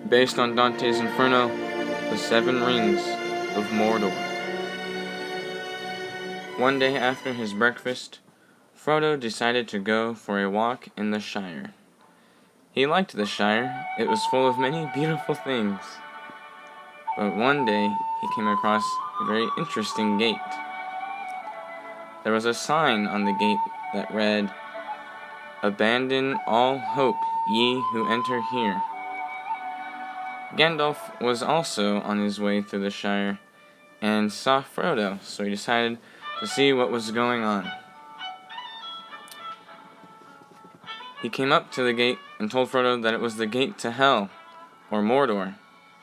based on Dante's Inferno, The Seven Rings of Mordor. One day after his breakfast, Frodo decided to go for a walk in the Shire. He liked the Shire. It was full of many beautiful things. But one day, he came across a very interesting gate. There was a sign on the gate that read, "Abandon all hope, ye who enter here." Gandalf was also on his way through the Shire and saw Frodo, so he decided to see what was going on. He came up to the gate and told Frodo that it was the gate to Hell, or Mordor,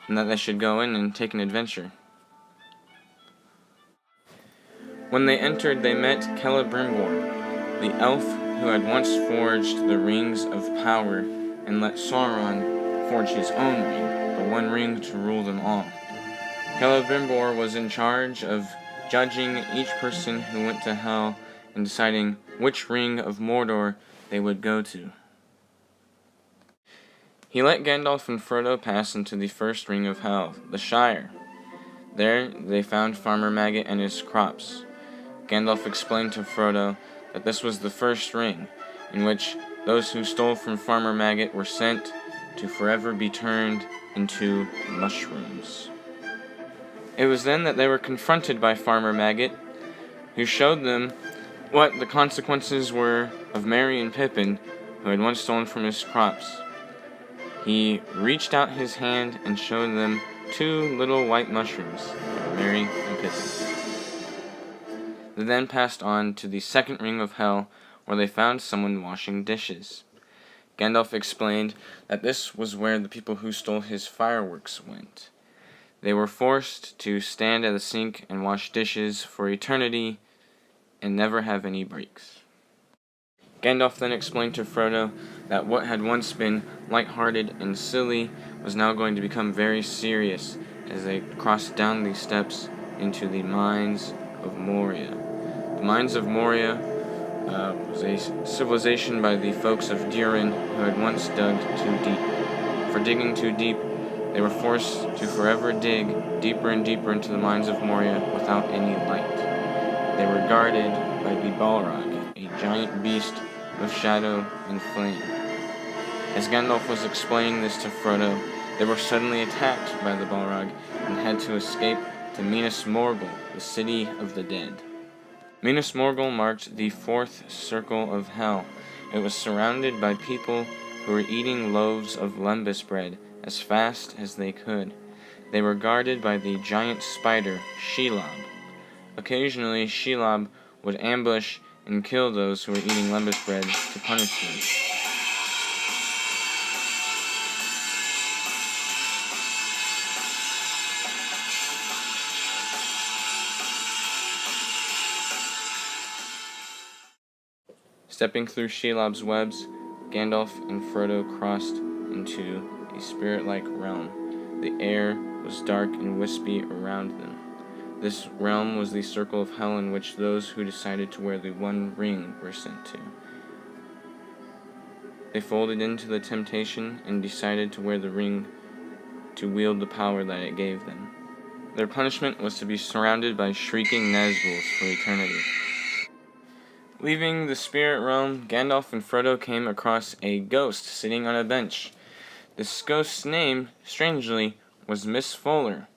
and that they should go in and take an adventure. When they entered, they met Celebrimbor, the elf who had once forged the rings of power and let Sauron forge his own ring, the one ring to rule them all. Celebrimbor was in charge of judging each person who went to Hell and deciding which ring of Mordor they would go to. He let Gandalf and Frodo pass into the first ring of Hell, the Shire. There they found Farmer Maggot and his crops. Gandalf explained to Frodo that this was the first ring, in which those who stole from Farmer Maggot were sent to forever be turned into mushrooms. It was then that they were confronted by Farmer Maggot, who showed them what the consequences were of Merry and Pippin, who had once stolen from his crops. He reached out his hand and showed them two little white mushrooms, Merry and Pippin. They then passed on to the second ring of Hell, where they found someone washing dishes. Gandalf explained that this was where the people who stole his fireworks went. They were forced to stand at the sink and wash dishes for eternity and never have any breaks. Gandalf then explained to Frodo that what had once been light-hearted and silly was now going to become very serious as they crossed down these steps into the Mines of Moria. The Mines of Moria was a civilization by the folks of Durin who had once dug too deep. For digging too deep, they were forced to forever dig deeper and deeper into the Mines of Moria without any light. They were guarded by the Balrog, a giant beast of shadow and flame. As Gandalf was explaining this to Frodo, they were suddenly attacked by the Balrog and had to escape to Minas Morgul, the city of the dead. Minas Morgul marked the fourth circle of Hell. It was surrounded by people who were eating loaves of lembas bread as fast as they could. They were guarded by the giant spider, Shelob. Occasionally, Shelob would ambush and kill those who were eating lembas bread to punish them. Stepping through Shelob's webs, Gandalf and Frodo crossed into a spirit-like realm. The air was dark and wispy around them. This realm was the circle of Hell in which those who decided to wear the One Ring were sent to. They folded into the temptation and decided to wear the ring to wield the power that it gave them. Their punishment was to be surrounded by shrieking Nazguls for eternity. Leaving the spirit realm, Gandalf and Frodo came across a ghost sitting on a bench. This ghost's name, strangely, was Miss Fuller.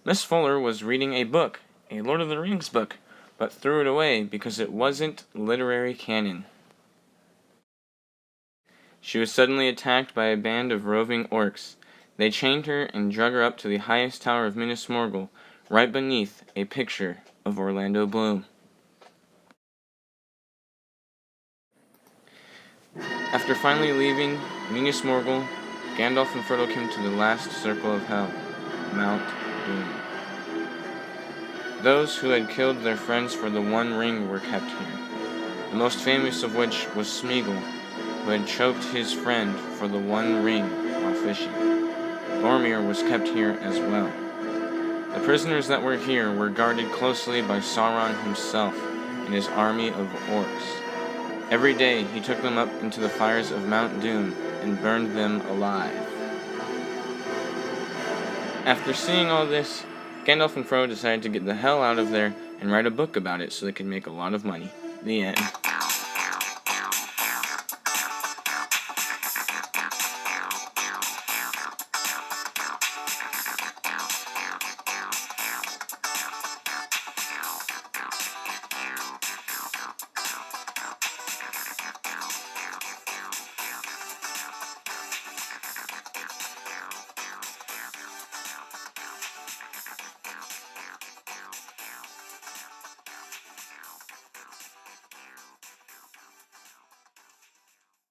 Miss Fuller was reading a book, a Lord of the Rings book, but threw it away because it wasn't literary canon. She was suddenly attacked by a band of roving orcs. They chained her and drug her up to the highest tower of Minas Morgul, right beneath a picture of Orlando Bloom. After finally leaving Minas Morgul, Gandalf and Frodo came to the last circle of Hell, Mount Doom. Those who had killed their friends for the One Ring were kept here, the most famous of which was Smeagol, who had choked his friend for the One Ring while fishing. Boromir was kept here as well. The prisoners that were here were guarded closely by Sauron himself and his army of orcs. Every day he took them up into the fires of Mount Doom and burned them alive. After seeing all this, Gandalf and Frodo decided to get the hell out of there and write a book about it so they could make a lot of money. The end.